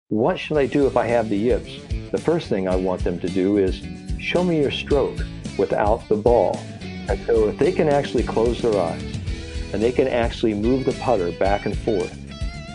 what should I do if I have the yips? The first thing I want them to do is show me your stroke without the ball. And so if they can actually close their eyes and they can actually move the putter back and forth,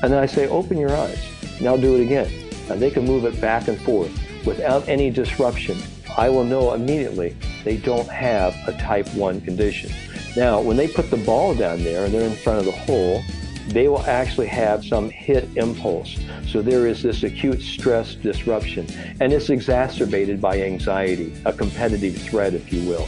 and then I say, open your eyes, now do it again. And they can move it back and forth without any disruption. I will know immediately they don't have a type 1 condition. Now, when they put the ball down there and they're in front of the hole, they will actually have some hit impulse. So there is this acute stress disruption, and it's exacerbated by anxiety, a competitive threat, if you will.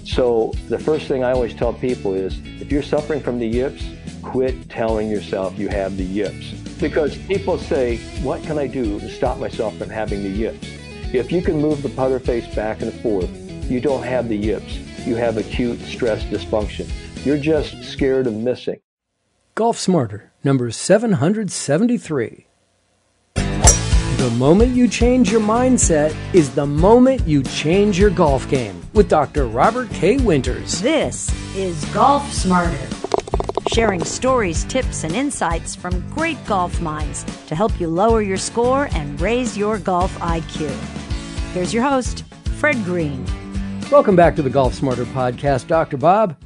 So the first thing I always tell people is, if you're suffering from the yips, quit telling yourself you have the yips. Because people say, what can I do to stop myself from having the yips? If you can move the putter face back and forth, you don't have the yips. You have acute stress dysfunction. You're just scared of missing. Golf Smarter, number 773. The moment you change your mindset is the moment you change your golf game. With Dr. Robert K. Winters. This is Golf Smarter, sharing stories, tips, and insights from great golf minds to help you lower your score and raise your golf IQ. Here's your host, Fred Green. Welcome back to the Golf Smarter podcast, Dr. Bob.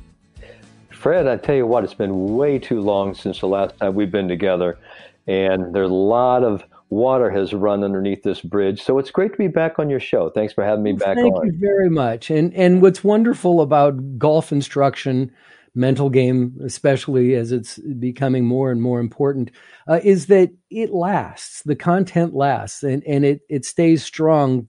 Fred, I tell you what, it's been way too long since the last time we've been together, and there's a lot of water has run underneath this bridge. So it's great to be back on your show. Thanks for having me back on. Thank you very much. And what's wonderful about golf instruction, mental game, especially as it's becoming more and more important, is that it lasts. The content lasts, and it stays strong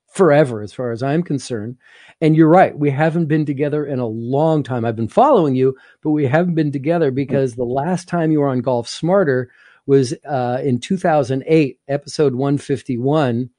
forever as far as I'm concerned. And you're right, we haven't been together in a long time. I've been following you, but we haven't been together because the last time you were on Golf Smarter was in 2008, episode 151,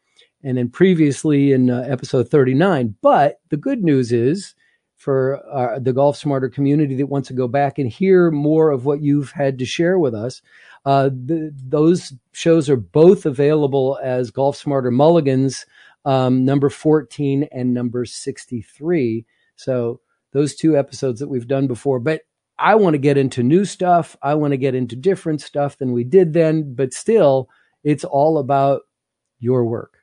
and then previously in episode 39. But the good news is, for the Golf Smarter community that wants to go back and hear more of what you've had to share with us, those shows are both available as Golf Smarter Mulligans, number 14 and number 63. So those two episodes that we've done before. But I want to get into new stuff. I want to get into different stuff than we did then. But still, it's all about your work.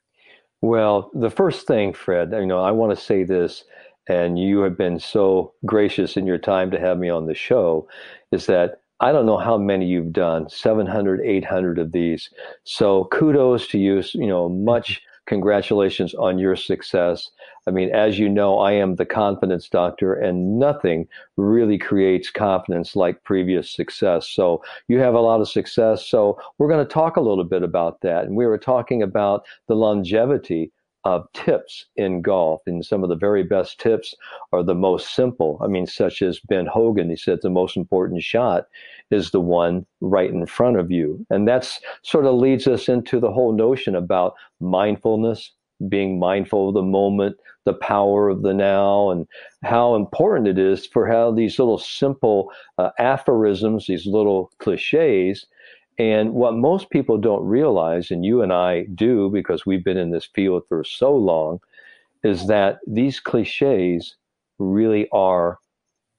Well, the first thing, Fred, I want to say this, and you have been so gracious in your time to have me on the show, is that I don't know how many you've done, 700, 800 of these. So kudos to you, much congratulations on your success. I mean, as you know, I am the confidence doctor, and nothing really creates confidence like previous success. So you have a lot of success. So we're going to talk a little bit about that. And we were talking about the longevity of tips in golf, and some of the very best tips are the most simple. I mean, such as Ben Hogan, he said the most important shot is the one right in front of you. And that's sort of leads us into the whole notion about mindfulness, being mindful of the moment, the power of the now, and how important it is for how these little simple aphorisms, these little cliches. And what most people don't realize, and you and I do because we've been in this field for so long, is that these cliches really are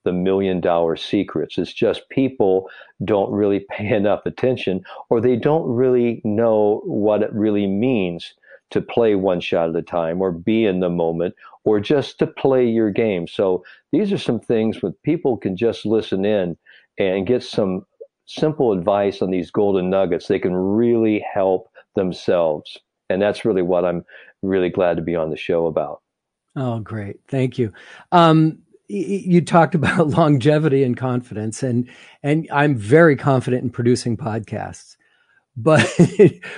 the $1 million secrets. It's just people don't really pay enough attention, or they don't really know what it really means to play one shot at a time, or be in the moment, or just to play your game. So these are some things when people can just listen in and get some simple advice on these golden nuggets, they can really help themselves. And that's really what I'm really glad to be on the show about. Oh, great. Thank you. You talked about longevity and confidence, and I'm very confident in producing podcasts. But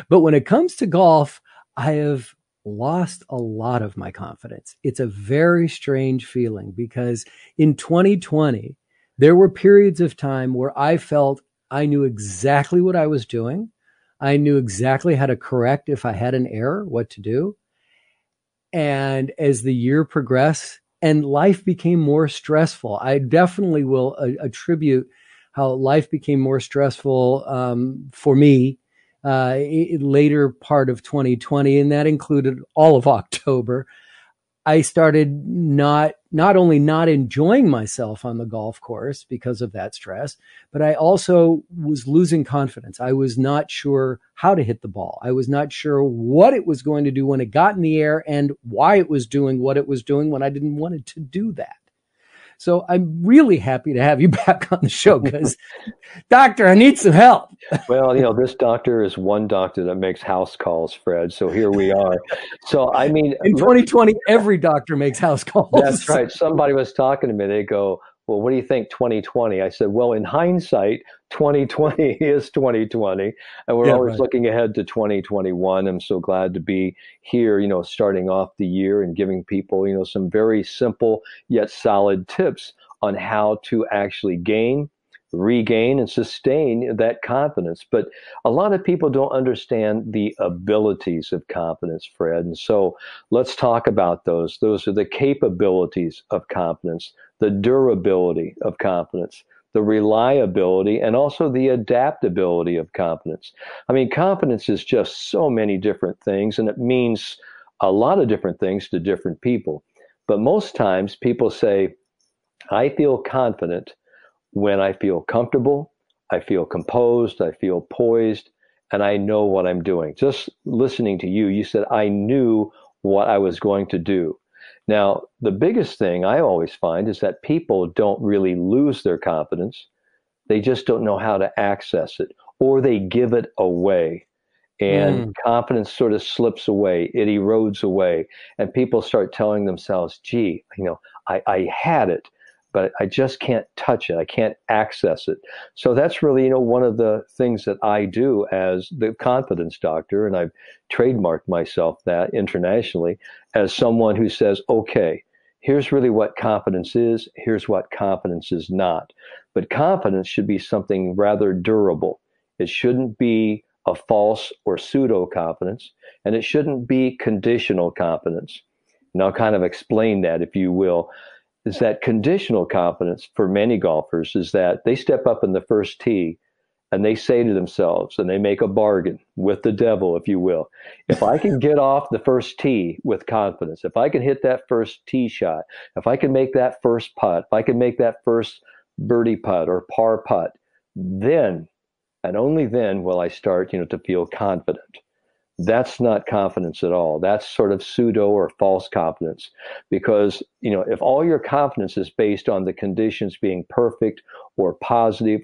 but when it comes to golf, I have lost a lot of my confidence. It's a very strange feeling because in 2020, there were periods of time where I felt I knew exactly what I was doing. I knew exactly how to correct if I had an error, what to do. And as the year progressed and life became more stressful, I definitely will attribute how life became more stressful for me later part of 2020, and that included all of October. I started not only not enjoying myself on the golf course because of that stress, but I also was losing confidence. I was not sure how to hit the ball. I was not sure what it was going to do when it got in the air and why it was doing what it was doing when I didn't want it to do that. So I'm really happy to have you back on the show because, doctor, I need some help. Well, this doctor is one doctor that makes house calls, Fred. So here we are. So, I mean, in 2020, every doctor makes house calls. That's right. Somebody was talking to me. They go, well, what do you think 2020? I said, well, in hindsight, 2020 is 2020. And we're always looking ahead to 2021. I'm so glad to be here, starting off the year and giving people, some very simple yet solid tips on how to actually gain, regain, and sustain that confidence. But a lot of people don't understand the abilities of confidence, Fred. And so let's talk about those. Those are the capabilities of confidence, the durability of confidence, the reliability, and also the adaptability of confidence. I mean, confidence is just so many different things, and it means a lot of different things to different people. But most times people say, I feel confident when I feel comfortable, I feel composed, I feel poised, and I know what I'm doing. Just listening to you, you said I knew what I was going to do. Now, the biggest thing I always find is that people don't really lose their confidence. They just don't know how to access it, or they give it away. And confidence sort of slips away, it erodes away, and people start telling themselves, gee, I had it, but I just can't touch it. I can't access it. So that's really, one of the things that I do as the confidence doctor, and I've trademarked myself that internationally as someone who says, okay, here's really what confidence is. Here's what confidence is not. But confidence should be something rather durable. It shouldn't be a false or pseudo confidence, and it shouldn't be conditional confidence. And I'll kind of explain that, if you will. Is that conditional confidence for many golfers is that they step up in the first tee and they say to themselves, and they make a bargain with the devil, if you will. If I can get off the first tee with confidence, if I can hit that first tee shot, if I can make that first putt, if I can make that first birdie putt or par putt, then and only then will I start, to feel confident. That's not confidence at all. That's sort of pseudo or false confidence, because, if all your confidence is based on the conditions being perfect or positive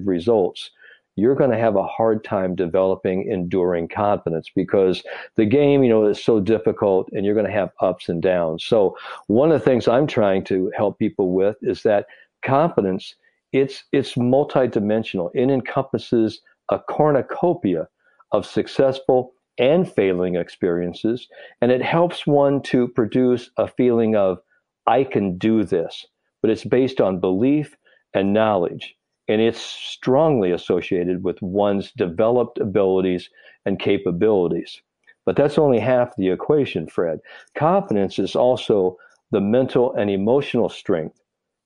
results, you're going to have a hard time developing enduring confidence, because the game, is so difficult, and you're going to have ups and downs. So one of the things I'm trying to help people with is that confidence, it's multidimensional. It encompasses a cornucopia of successful and failing experiences, and it helps one to produce a feeling of, I can do this, but it's based on belief and knowledge, and it's strongly associated with one's developed abilities and capabilities. But that's only half the equation, Fred. Confidence is also the mental and emotional strength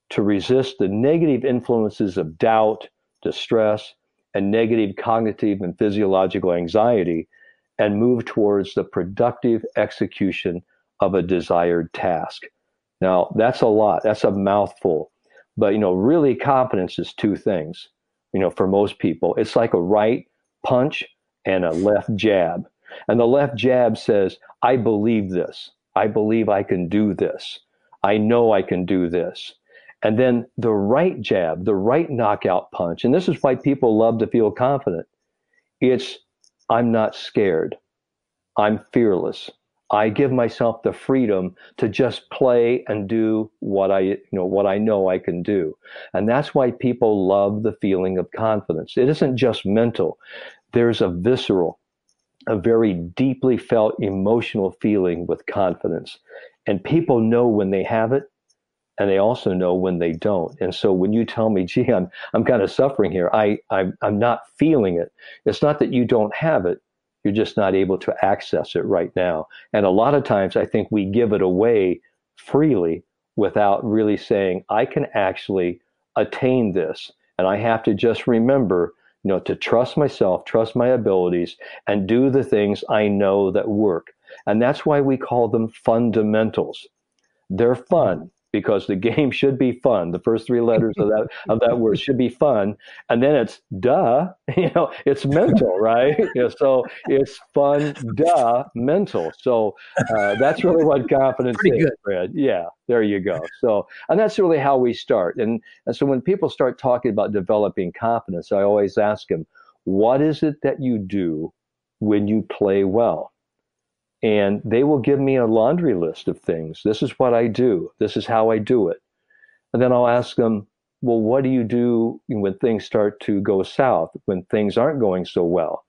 to resist the negative influences of doubt, distress, and negative cognitive and physiological anxiety, and move towards the productive execution of a desired task. Now, that's a lot. That's a mouthful. But, really confidence is two things, for most people. It's like a right punch and a left jab. And the left jab says, I believe this. I believe I can do this. I know I can do this. And then the right jab, the right knockout punch, and this is why people love to feel confident. It's, I'm not scared. I'm fearless. I give myself the freedom to just play and do what I know I can do. And that's why people love the feeling of confidence. It isn't just mental. There's a visceral, a very deeply felt emotional feeling with confidence. And people know when they have it, and they also know when they don't. And so when you tell me, gee, I'm kind of suffering here, I'm not feeling it. It's not that you don't have it. You're just not able to access it right now. And a lot of times I think we give it away freely without really saying, I can actually attain this. And I have to just remember, to trust myself, trust my abilities, and do the things I know that work. And that's why we call them fundamentals. They're fun because the game should be fun. The first three letters of that word should be fun. And then it's it's mental, right? So it's fun, mental. So that's really what confidence Pretty is, good. Fred. Yeah, there you go. So, and that's really how we start. And so when people start talking about developing confidence, I always ask them, what is it that you do when you play well? And they will give me a laundry list of things. This is what I do. This is how I do it. And then I'll ask them, well, what do you do when things start to go south, when things aren't going so well?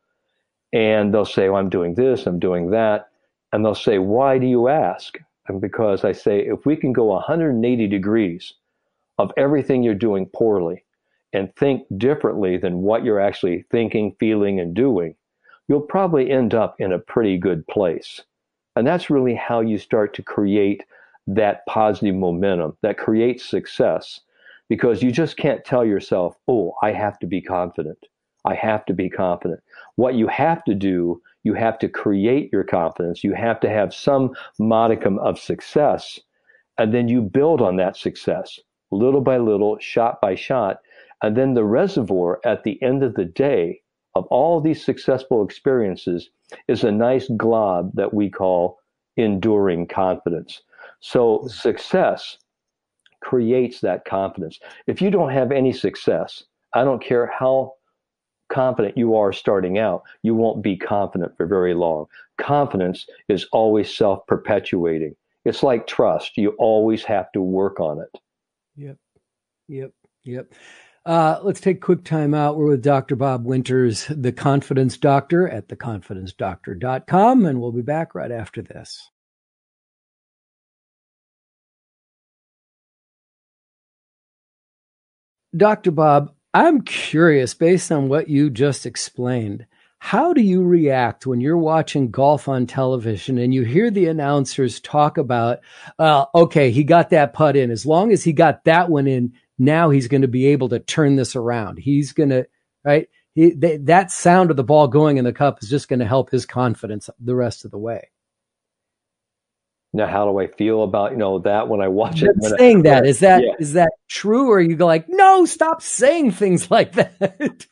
And they'll say, well, I'm doing this, I'm doing that. And they'll say, why do you ask? And because I say, if we can go 180 degrees of everything you're doing poorly and think differently than what you're actually thinking, feeling, and doing, you'll probably end up in a pretty good place. And that's really how you start to create that positive momentum that creates success, because you just can't tell yourself, oh, I have to be confident. I have to be confident. What you have to do, you have to create your confidence. You have to have some modicum of success, and then you build on that success little by little, shot by shot. And then the reservoir at the end of the day of all these successful experiences is a nice glob that we call enduring confidence. So success creates that confidence. If you don't have any success, I don't care how confident you are starting out, you won't be confident for very long. Confidence is always self-perpetuating. It's like trust. You always have to work on it. Yep. Let's take a quick time out. We're with Dr. Bob Winters, the Confidence Doctor at theconfidencedoctor.com, and we'll be back right after this. Dr. Bob, I'm curious, based on what you just explained, how do you react when you're watching golf on television and you hear the announcers talk about, okay, he got that putt in. As long as he got that one in, now he's going to be able to turn this around. He's going to, right? That sound of the ball going in the cup is just going to help his confidence the rest of the way. Now, how do I feel about, that when I watch it? Saying that, is that true? Or are you like, no, stop saying things like that?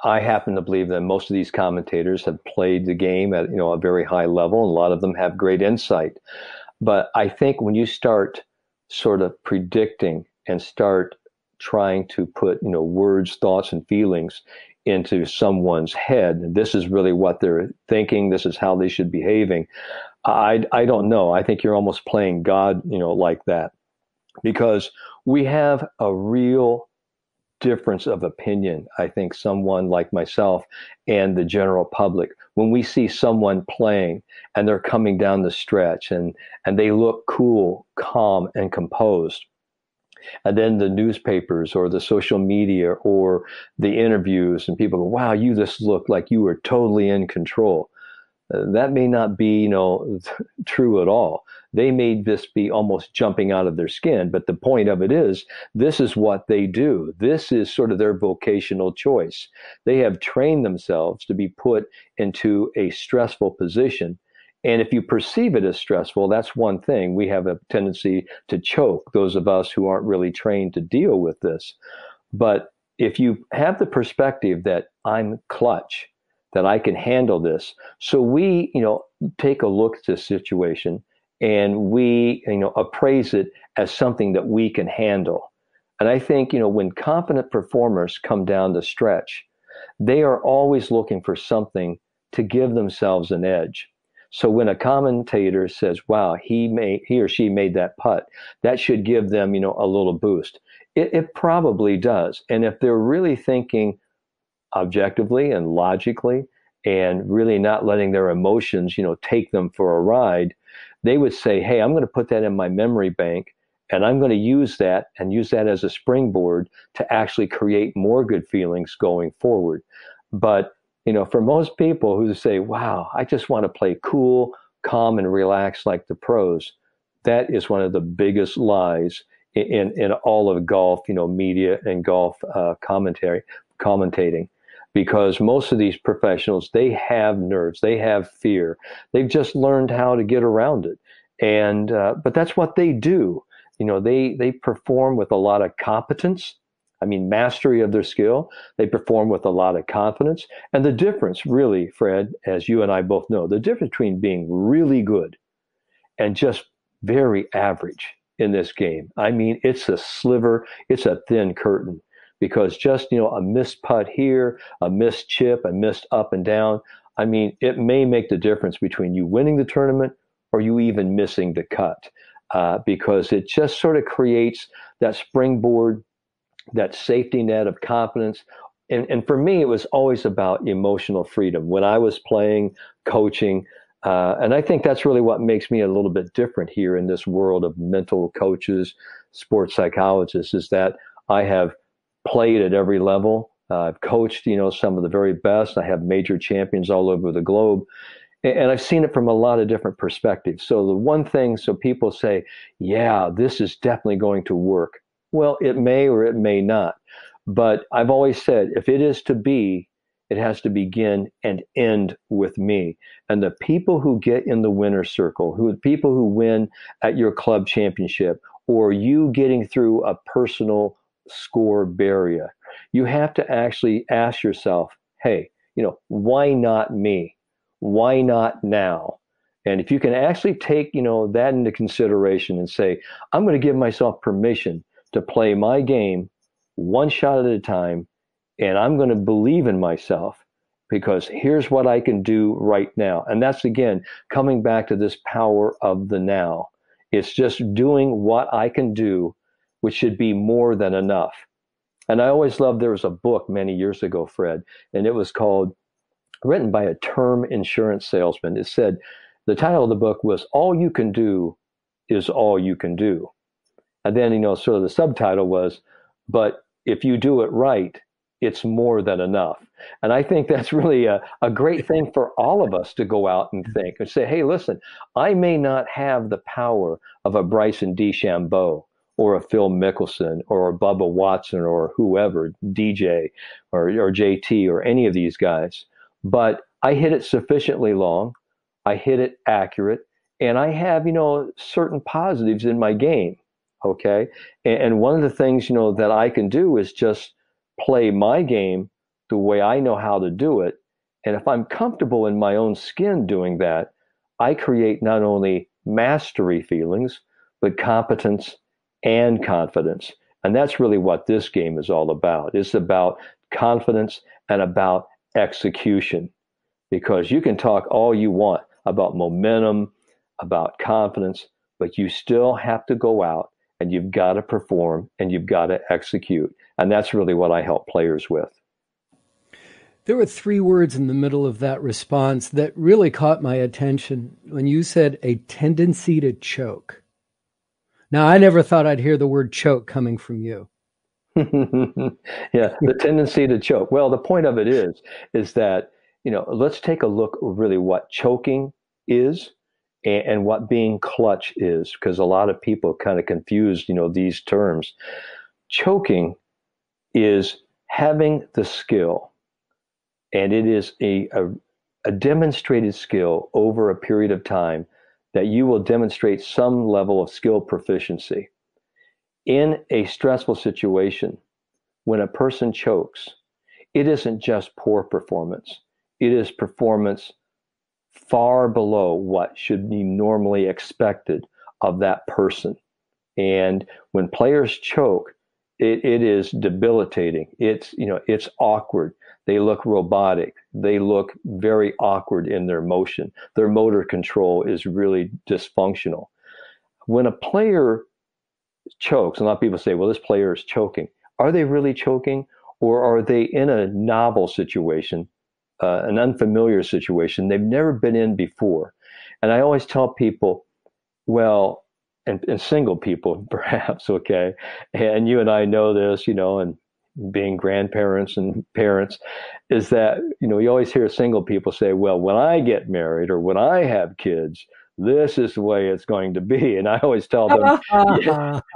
I happen to believe that most of these commentators have played the game at, a very high level, and a lot of them have great insight. But I think when you start sort of predicting and start trying to put, words, thoughts, and feelings into someone's head, and this is really what they're thinking, this is how they should be behaving, I don't know. I think you're almost playing God, like that, because we have a real difference of opinion. I think someone like myself and the general public, when we see someone playing and they're coming down the stretch and they look cool, calm, and composed, and then the newspapers or the social media or the interviews and people go, wow, you just look like you were totally in control. That may not be, true at all. They may just be almost jumping out of their skin. But the point of it is, this is what they do. This is sort of their vocational choice. They have trained themselves to be put into a stressful position. And if you perceive it as stressful, that's one thing. We have a tendency to choke, those of us who aren't really trained to deal with this. But if you have the perspective that I'm clutch, that I can handle this. So we, take a look at this situation and we, appraise it as something that we can handle. And I think, when confident performers come down the stretch, they are always looking for something to give themselves an edge. So when a commentator says, wow, he or she made that putt, that should give them, a little boost. It probably does. And if they're really thinking objectively and logically, and really not letting their emotions, take them for a ride, they would say, hey, I'm going to put that in my memory bank, and I'm going to use that as a springboard to actually create more good feelings going forward. But, for most people who say, wow, I just want to play cool, calm, and relaxed like the pros, that is one of the biggest lies in all of golf, media and golf commentating. because most of these professionals, they have nerves, they have fear. They've just learned how to get around it. And, but that's what they do. They perform with a lot of competence. I mean, mastery of their skill. They perform with a lot of confidence. And the difference really, Fred, as you and I both know, the difference between being really good and just very average in this game. I mean, it's a sliver, it's a thin curtain, because just, a missed putt here, a missed chip, a missed up and down. I mean, it may make the difference between you winning the tournament or you even missing the cut, because it just sort of creates that springboard, that safety net of confidence. And for me, it was always about emotional freedom. When I was playing, coaching, and I think that's really what makes me a little bit different here in this world of mental coaches, sports psychologists, is that I have played at every level. I've coached, some of the very best. I have major champions all over the globe. And I've seen it from a lot of different perspectives. So the one thing, so people say, yeah, this is definitely going to work. Well, it may or it may not. But I've always said, if it is to be, it has to begin and end with me. And the people who get in the winner's circle, people who win at your club championship, or you getting through a personal score barrier, you have to actually ask yourself, hey, why not me? Why not now? And if you can actually take, that into consideration and say, I'm going to give myself permission to play my game one shot at a time, and I'm going to believe in myself, because here's what I can do right now. And that's, again, coming back to this power of the now. It's just doing what I can do, which should be more than enough. And I always loved, there was a book many years ago, Fred, and it was written by a term insurance salesman. It said, the title of the book was, All You Can Do is All You Can Do. And then, sort of the subtitle was, but if you do it right, it's more than enough. And I think that's really a great thing for all of us to go out and think and say, hey, listen, I may not have the power of a Bryson DeChambeau or a Phil Mickelson or a Bubba Watson or whoever, DJ or JT or any of these guys, but I hit it sufficiently long, I hit it accurate, and I have, certain positives in my game. Okay. And one of the things, that I can do is just play my game the way I know how to do it. And if I'm comfortable in my own skin doing that, I create not only mastery feelings, but competence and confidence. And that's really what this game is all about. It's about confidence and about execution, because you can talk all you want about momentum, about confidence, but you still have to go out and you've got to perform and you've got to execute. And that's really what I help players with. There were 3 words in the middle of that response that really caught my attention when you said a tendency to choke. Now, I never thought I'd hear the word choke coming from you. Yeah, the tendency to choke. Well, the point of it is that, let's take a look really what choking is and what being clutch is, because a lot of people kind of confuse, these terms. Choking is having the skill, and it is a demonstrated skill over a period of time that you will demonstrate some level of skill proficiency. In a stressful situation, when a person chokes, it isn't just poor performance. It is performance far below what should be normally expected of that person. And when players choke, it is debilitating. It's awkward. They look robotic. They look very awkward in their motion. Their motor control is really dysfunctional. When a player chokes, a lot of people say, well, this player is choking. Are they really choking, or are they in a novel situation, an unfamiliar situation they've never been in before? And I always tell people, well, and single people perhaps, okay, and you and I know this, and being grandparents and parents, is that, you always hear single people say, well, when I get married or when I have kids, this is the way it's going to be. And I always tell them,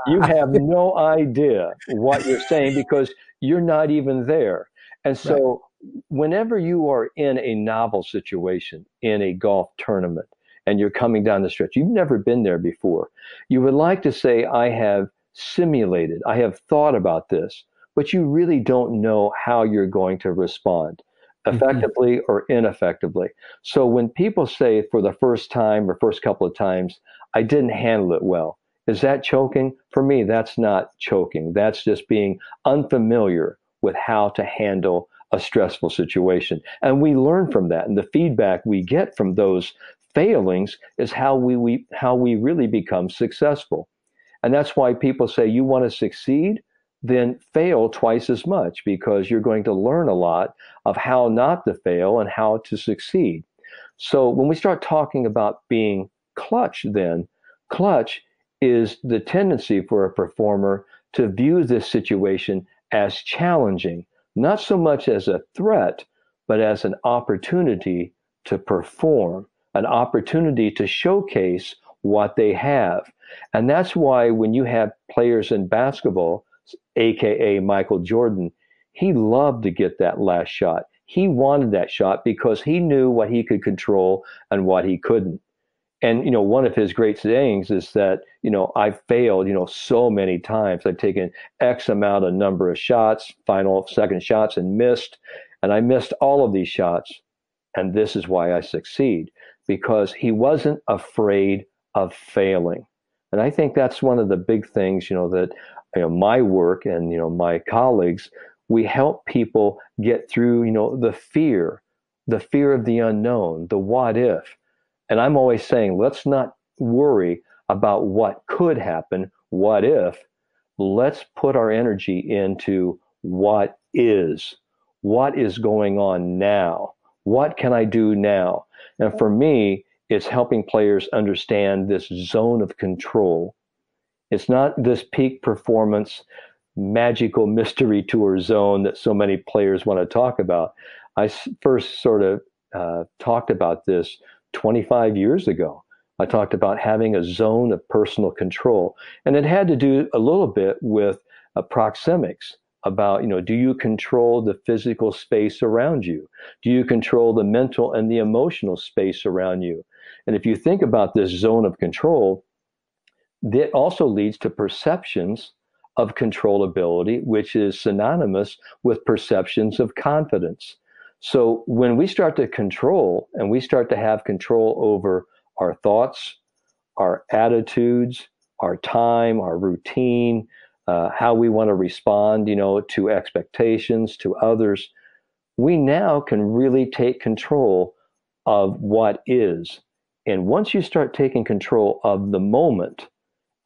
you have no idea what you're saying, because you're not even there. And so whenever you are in a novel situation, in a golf tournament, and you're coming down the stretch, you've never been there before, you would like to say, I have simulated, I have thought about this, but you really don't know how you're going to respond effectively or ineffectively. So when people say for the first time or first couple of times, I didn't handle it well, is that choking? For me, that's not choking. That's just being unfamiliar with how to handle a stressful situation. And we learn from that. And the feedback we get from those failings is how we really become successful. And that's why people say you want to succeed, then fail twice as much, because you're going to learn a lot of how not to fail and how to succeed. So when we start talking about being clutch, then clutch is the tendency for a performer to view this situation as challenging, not so much as a threat, but as an opportunity to perform, an opportunity to showcase what they have. And that's why when you have players in basketball, AKA Michael Jordan, he loved to get that last shot. He wanted that shot because he knew what he could control and what he couldn't. And, one of his great sayings is that, I've failed, so many times. I've taken X amount of number of shots, final second shots, and missed. And I missed all of these shots. And this is why I succeed, because he wasn't afraid of failing. And I think that's one of the big things, that, my work and, my colleagues, we help people get through, the fear of the unknown, the what if. And I'm always saying, let's not worry about what could happen, what if. Let's put our energy into what is going on now. What can I do now? And for me, it's helping players understand this zone of control. It's not this peak performance, magical mystery tour zone that so many players want to talk about. I first sort of talked about this 25 years ago. I talked about having a zone of personal control. And it had to do a little bit with proxemics about, do you control the physical space around you? Do you control the mental and the emotional space around you? And if you think about this zone of control, that also leads to perceptions of controllability, which is synonymous with perceptions of confidence. So when we start to control and we start to have control over our thoughts, our attitudes, our time, our routine, how we want to respond, to expectations, to others, we now can really take control of what is. And once you start taking control of the moment,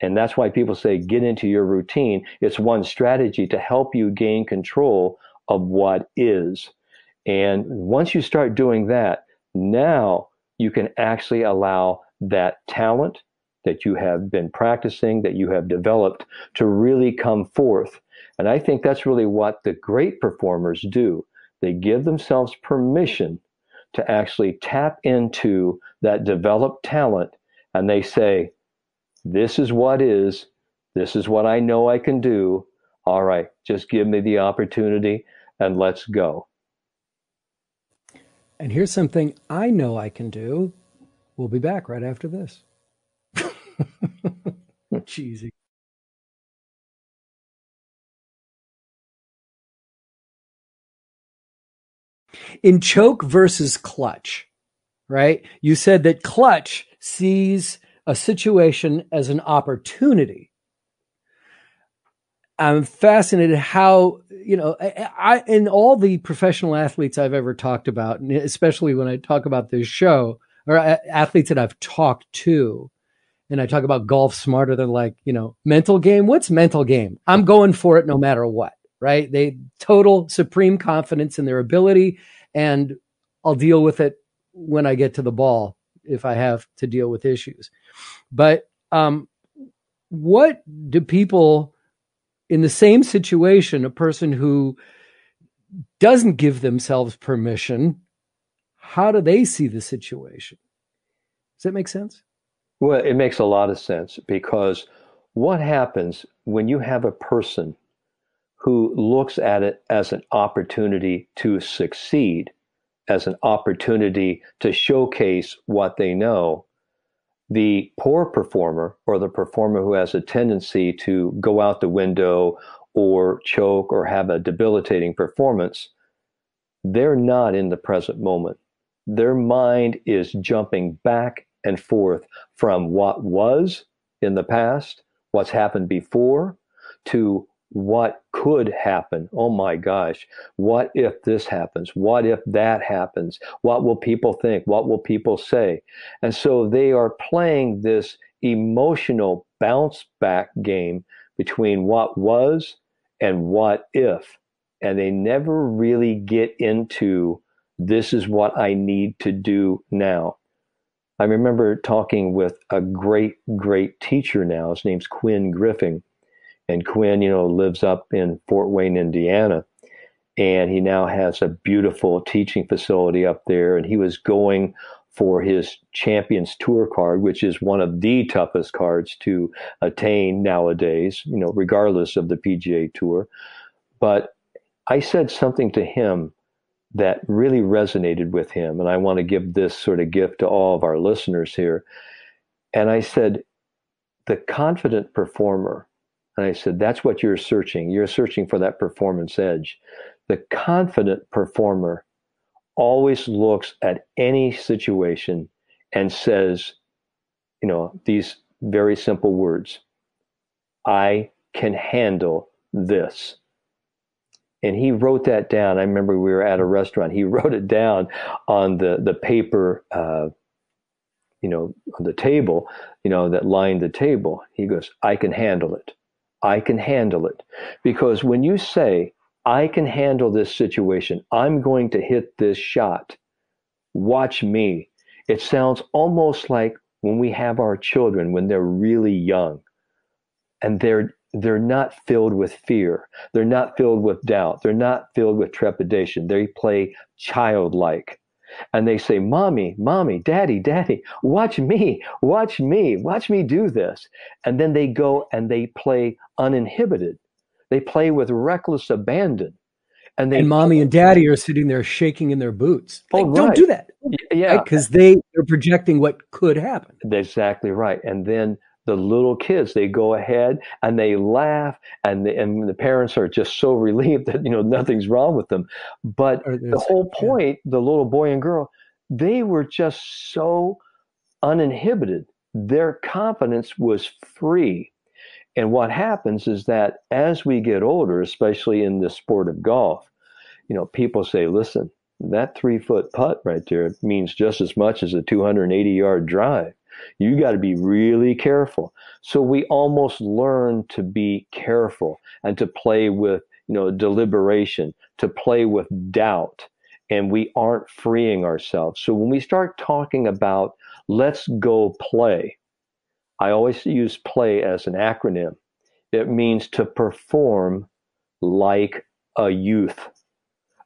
and that's why people say get into your routine, it's one strategy to help you gain control of what is. And once you start doing that, now you can actually allow that talent that you have been practicing, that you have developed, to really come forth. And I think that's really what the great performers do. They give themselves permission to actually tap into that developed talent, and they say, this is what is, this is what I know I can do. All right, just give me the opportunity and let's go. And here's something I know I can do. We'll be back right after this. Cheesy. In choke versus clutch, right? You said that clutch sees a situation as an opportunity. I'm fascinated how, I in all the professional athletes I've ever talked about, and especially when I talk about this show, or athletes that I've talked to, and I talk about Golf Smarter, they're like, mental game. What's mental game? I'm going for it no matter what, right? They total supreme confidence in their ability, and I'll deal with it when I get to the ball if I have to deal with issues. But what do people in the same situation, a person who doesn't give themselves permission, how do they see the situation? Does that make sense? Well, it makes a lot of sense, because what happens when you have a person who looks at it as an opportunity to succeed, as an opportunity to showcase what they know. The poor performer, or the performer who has a tendency to go out the window or choke or have a debilitating performance, they're not in the present moment. Their mind is jumping back and forth from what was in the past, what's happened before, to what could happen. Oh my gosh, what if this happens? What if that happens? What will people think? What will people say? And so they are playing this emotional bounce back game between what was and what if. And they never really get into, this is what I need to do now. I remember talking with a great, great teacher now. His name's Quinn Griffin. And Quinn, lives up in Fort Wayne, Indiana. And he now has a beautiful teaching facility up there. And he was going for his Champions Tour card, which is one of the toughest cards to attain nowadays, regardless of the PGA Tour. But I said something to him that really resonated with him. And I want to give this sort of gift to all of our listeners here. And I said, the confident performer, and I said, that's what you're searching. You're searching for that performance edge. The confident performer always looks at any situation and says, these very simple words: I can handle this. And he wrote that down. I remember we were at a restaurant. He wrote it down on the paper, on the table, that lined the table. He goes, I can handle it. I can handle it. Because when you say, I can handle this situation, I'm going to hit this shot, watch me. It sounds almost like when we have our children, when they're really young, and they're not filled with fear. They're not filled with doubt. They're not filled with trepidation. They play childlike. And they say, Mommy, Daddy, watch me do this. And then they go and they play uninhibited. They play with reckless abandon. And Mommy and Daddy are sitting there shaking in their boots. Oh, right. Don't do that. Yeah. Because they're projecting what could happen. Exactly right. And then the little kids, they go ahead and they laugh, and the parents are just so relieved that nothing's wrong with them. But the whole point, the little boy and girl, they were just so uninhibited. Their confidence was free. And what happens is that as we get older, especially in the sport of golf, people say, listen, that 3-foot putt right there means just as much as a 280-yard drive. You got to be really careful. So we almost learn to be careful and to play with, deliberation, to play with doubt, and we aren't freeing ourselves. So when we start talking about let's go play, I always use play as an acronym. It means to perform like a youthful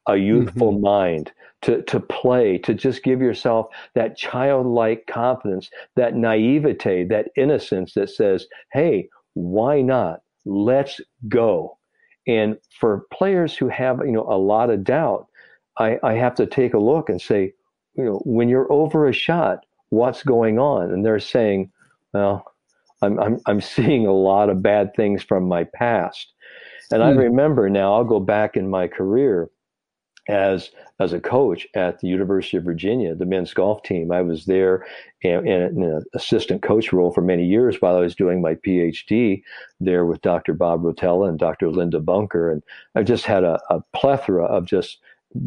mm-hmm. mind, to play, to just give yourself that childlike confidence, that naivete, that innocence that says, hey, why not? Let's go. And for players who have, a lot of doubt, I have to take a look and say, when you're over a shot, what's going on? And they're saying, well, I'm seeing a lot of bad things from my past. And I remember now, I'll go back in my career as a coach at the University of Virginia, the men's golf team. I was there in an assistant coach role for many years while I was doing my PhD there with Dr. Bob Rotella and Dr. Linda Bunker. And I just had a plethora of just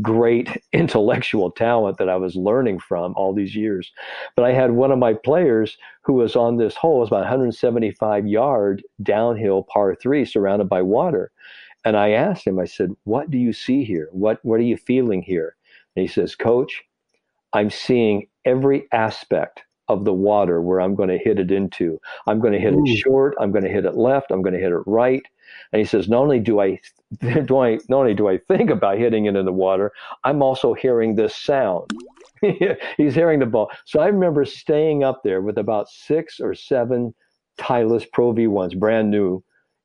great intellectual talent that I was learning from all these years. But I had one of my players who was on this hole, it was about 175-yard downhill par 3 surrounded by water. And I asked him, I said, what do you see here? What are you feeling here? And he says, Coach, I'm seeing every aspect of the water where I'm going to hit it into. I'm going to hit it short. I'm going to hit it left. I'm going to hit it right. And he says, not only do I think about hitting it in the water, I'm also hearing this sound. He's hearing the ball. So I remember staying up there with about 6 or 7 Titleist Pro V1s, brand new,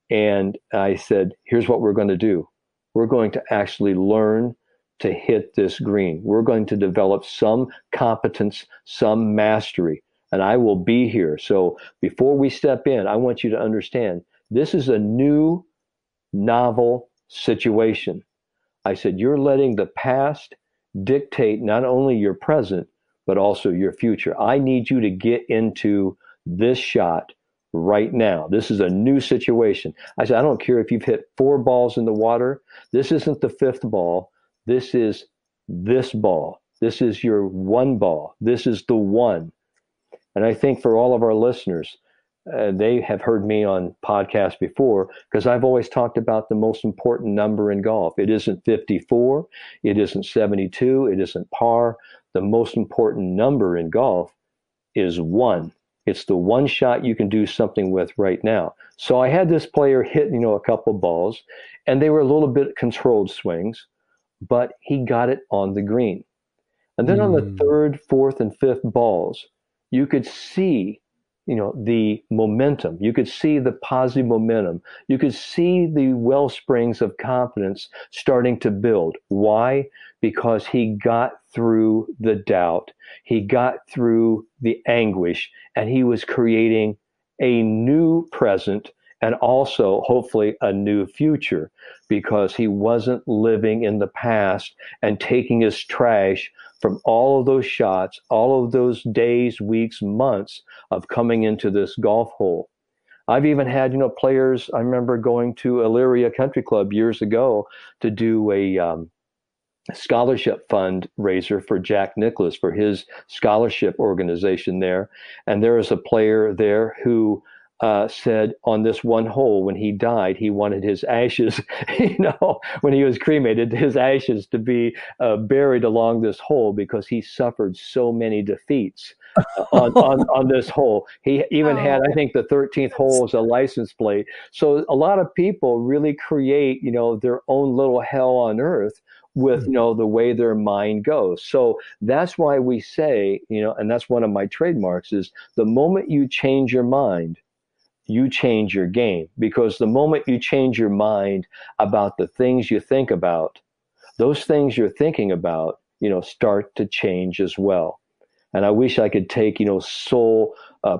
And I said, here's what we're going to do. We're going to actually learn to hit this green. We're going to develop some competence, some mastery, and I will be here. So before we step in, I want you to understand this is a new, novel situation. I said, you're letting the past dictate not only your present, but also your future. I need you to get into this shot right now. This is a new situation. I said, I don't care if you've hit 4 balls in the water. This isn't the 5th ball. This is this ball. This is your 1 ball. This is the 1. And I think for all of our listeners, they have heard me on podcasts before because I've always talked about the most important number in golf. It isn't 54. It isn't 72. It isn't par. The most important number in golf is 1. It's the 1 shot you can do something with right now. So I had this player hit, a couple balls, and they were a little bit controlled swings, but he got it on the green. And then on the 3rd, 4th, and 5th balls, you could see, the momentum. You could see the positive momentum. You could see the well springs of confidence starting to build. Why? Because he got through the doubt. He got through the anguish, and he was creating a new present and also hopefully a new future because he wasn't living in the past and taking his trash from all of those shots, all of those days, weeks, months of coming into this golf hole. I've even had, players, I remember going to Elyria Country Club years ago to do a scholarship fundraiser for Jack Nicklaus for his scholarship organization there. And there was a player there who said on this one hole when he died, he wanted his ashes, when he was cremated, his ashes to be buried along this hole because he suffered so many defeats on this hole. He even had, I think, the 13th hole as a license plate. So a lot of people really create, their own little hell on earth with, the way their mind goes. So that's why we say, and that's one of my trademarks is the moment you change your mind, you change your game, because the moment you change your mind about the things you think about, those things you're thinking about, start to change as well. And I wish I could take, sole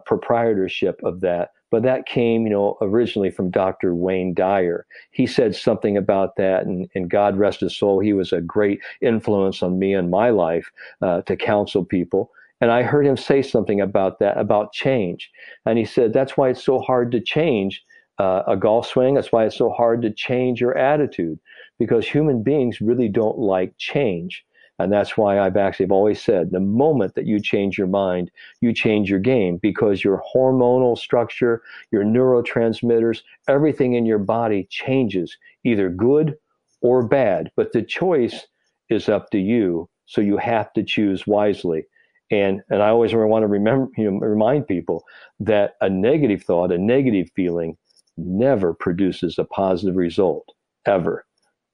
proprietorship of that, but that came, originally from Dr. Wayne Dyer. He said something about that, and God rest his soul, he was a great influence on me and my life to counsel people. And I heard him say something about that, about change. And he said, that's why it's so hard to change a golf swing. That's why it's so hard to change your attitude, because human beings really don't like change. And that's why I've always said, the moment that you change your mind, you change your game, because your hormonal structure, your neurotransmitters, everything in your body changes, either good or bad. But the choice is up to you. So you have to choose wisely. And I always want to remind people that a negative thought, a negative feeling never produces a positive result, ever.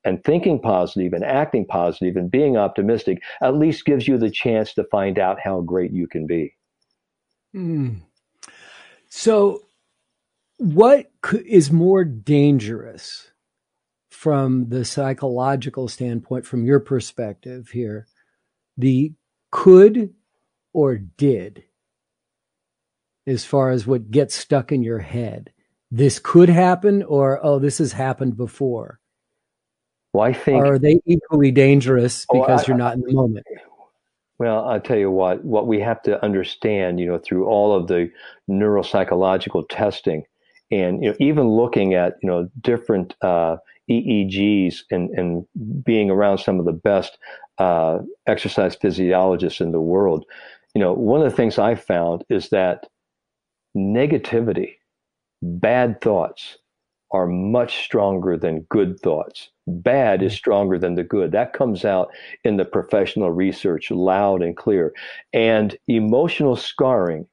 And thinking positive and acting positive and being optimistic at least gives you the chance to find out how great you can be. So what is more dangerous from the psychological standpoint, from your perspective here, the could or did, as far as what gets stuck in your head? This could happen, or, oh, this has happened before? Well, I think, or are they equally dangerous because you're not in the moment? Well, I'll tell you what we have to understand, through all of the neuropsychological testing and, even looking at, different EEGs and being around some of the best exercise physiologists in the world, one of the things I found is that negativity, bad thoughts are much stronger than good thoughts. Bad is stronger than the good. That comes out in the professional research loud and clear. And emotional scarring,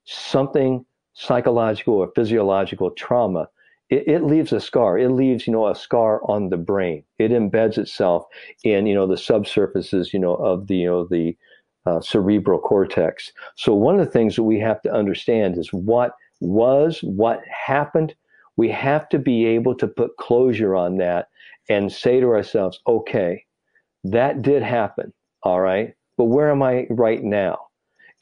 something psychological or physiological trauma, it leaves a scar. It leaves, a scar on the brain. It embeds itself in, the subsurfaces, of the cerebral cortex. So one of the things that we have to understand is what happened We have to be able to put closure on that and say to ourselves, okay, that did happen, all right, but where am I right now?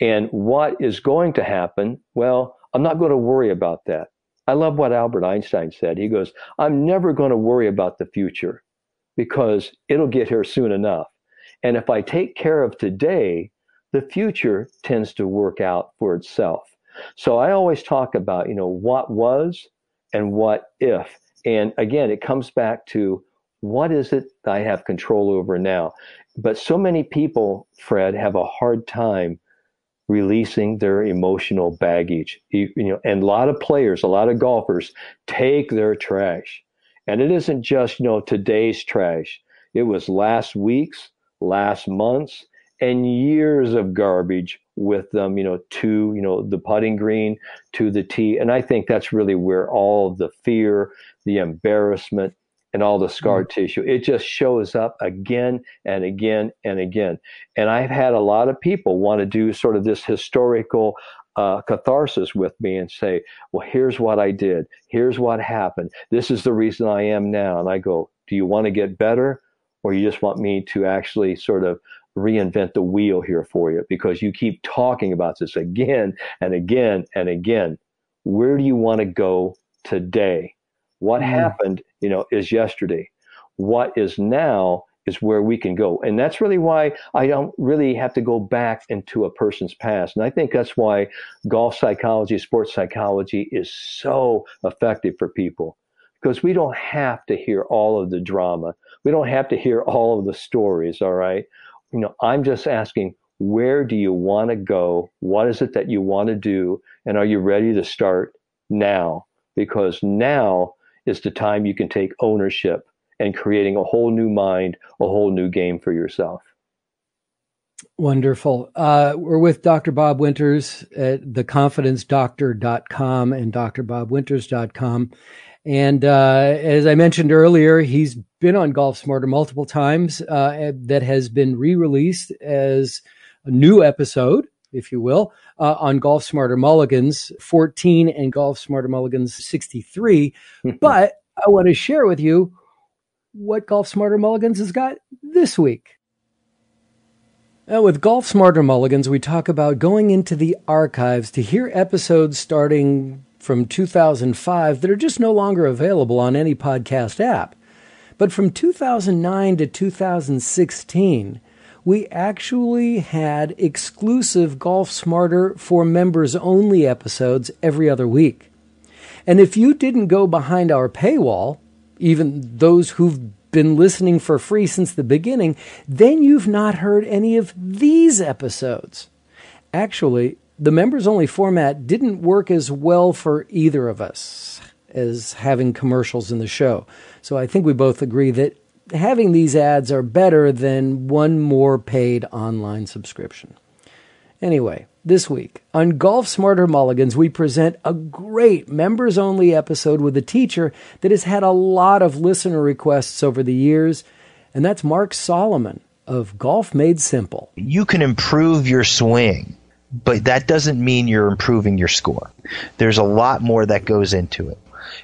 And what is going to happen? Well, I'm not going to worry about that. I love what Albert Einstein said. He goes, I'm never going to worry about the future because it'll get here soon enough. And if I take care of today, the future tends to work out for itself. So I always talk about, what was and what if. And again, it comes back to what is it that I have control over now? But so many people, Fred, have a hard time releasing their emotional baggage. And a lot of players, a lot of golfers take their trash. And it isn't just, today's trash. It was last week's, last month's, and years of garbage with them, to, the putting green, to the tee. And I think that's really where all the fear, the embarrassment, and all the scar tissue, it just shows up again and again and again. And I've had a lot of people want to do sort of this historical catharsis with me and say, well, here's what I did. Here's what happened. This is the reason I am now. And I go, do you want to get better? Or you just want me to actually sort of reinvent the wheel here for you? Because you keep talking about this again and again and again. Where do you want to go today? What happened, is yesterday. What is now is where we can go. And that's really why I don't really have to go back into a person's past. And I think that's why golf psychology, sports psychology is so effective for people, because we don't have to hear all of the drama. We don't have to hear all of the stories, all right? I'm just asking, where do you want to go? What is it that you want to do? And are you ready to start now? Because now is the time you can take ownership and creating a whole new mind, a whole new game for yourself. Wonderful. We're with Dr. Bob Winters at theconfidencedoctor.com and drbobwinters.com. And as I mentioned earlier, he's been on Golf Smarter multiple times. That has been re-released as a new episode, if you will, on Golf Smarter Mulligans 14 and Golf Smarter Mulligans 63. But I want to share with you what Golf Smarter Mulligans has got this week. Now, with Golf Smarter Mulligans, we talk about going into the archives to hear episodes starting from 2005 that are just no longer available on any podcast app. But from 2009 to 2016, we actually had exclusive Golf Smarter for members only episodes every other week. And if you didn't go behind our paywall, even those who've been listening for free since the beginning, then you've not heard any of these episodes. Actually, the members only format didn't work as well for either of us as having commercials in the show. So I think we both agree that having these ads are better than one more paid online subscription. Anyway, this week on Golf Smarter Mulligans, we present a great members-only episode with a teacher that has had a lot of listener requests over the years, and that's Marc Solomon of Golf Made Simple. You can improve your swing, but that doesn't mean you're improving your score. There's a lot more that goes into it.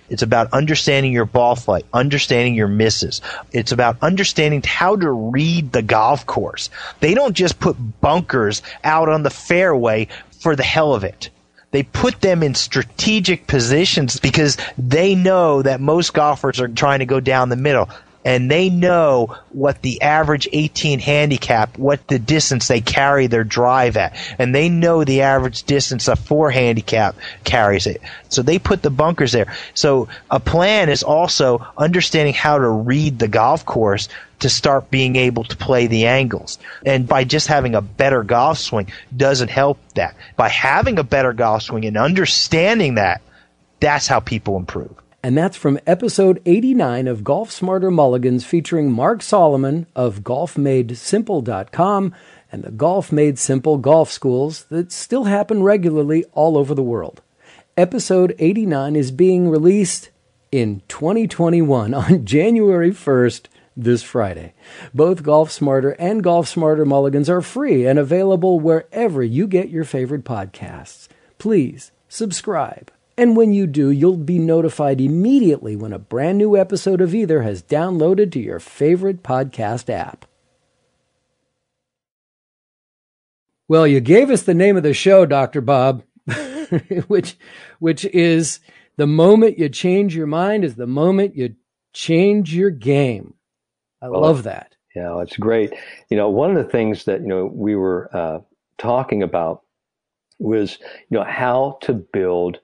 It's about understanding your ball flight, understanding your misses. It's about understanding how to read the golf course. They don't just put bunkers out on the fairway for the hell of it. They put them in strategic positions because they know that most golfers are trying to go down the middle. And they know what the average 18 handicap, what the distance they carry their drive at. And they know the average distance a 4 handicap carries it. So they put the bunkers there. So a plan is also understanding how to read the golf course to start being able to play the angles. And by just having a better golf swing doesn't help that. By having a better golf swing and understanding that, that's how people improve. And that's from episode 89 of Golf Smarter Mulligans, featuring Marc Solomon of golfmadesimple.com and the Golf Made Simple golf schools that still happen regularly all over the world. Episode 89 is being released in 2021 on January 1st, this Friday. Both Golf Smarter and Golf Smarter Mulligans are free and available wherever you get your favorite podcasts. Please subscribe And when you do, you'll be notified immediately when a brand new episode of either has downloaded to your favorite podcast app. Well, you gave us the name of the show, Dr. Bob, which is the moment you change your mind is the moment you change your game. I love that. Yeah, it's great. One of the things that, we were talking about was, how to build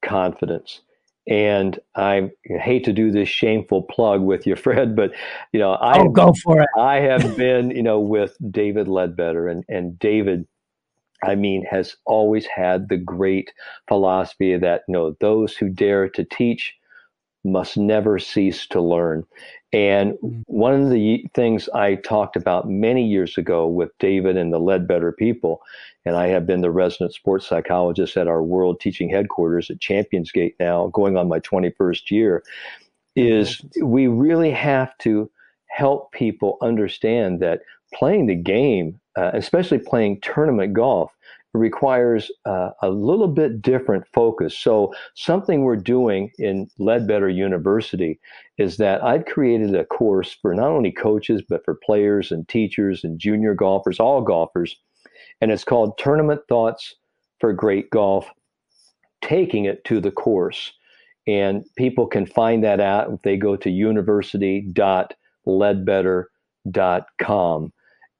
confidence. And I hate to do this shameful plug with you, Fred, but, go for it. I have been, with David Leadbetter, and David, has always had the great philosophy that, those who dare to teach must never cease to learn. And one of the things I talked about many years ago with David and the Leadbetter people, and I have been the resident sports psychologist at our world teaching headquarters at Champions Gate now, going on my 21st year, is we really have to help people understand that playing the game, especially playing tournament golf, requires a little bit different focus. So something we're doing in Leadbetter University is that I've created a course for not only coaches, but for players and teachers and junior golfers, all golfers. And it's called Tournament Thoughts for Great Golf, Taking It to the Course. And people can find that out if they go to university.leadbetter.com.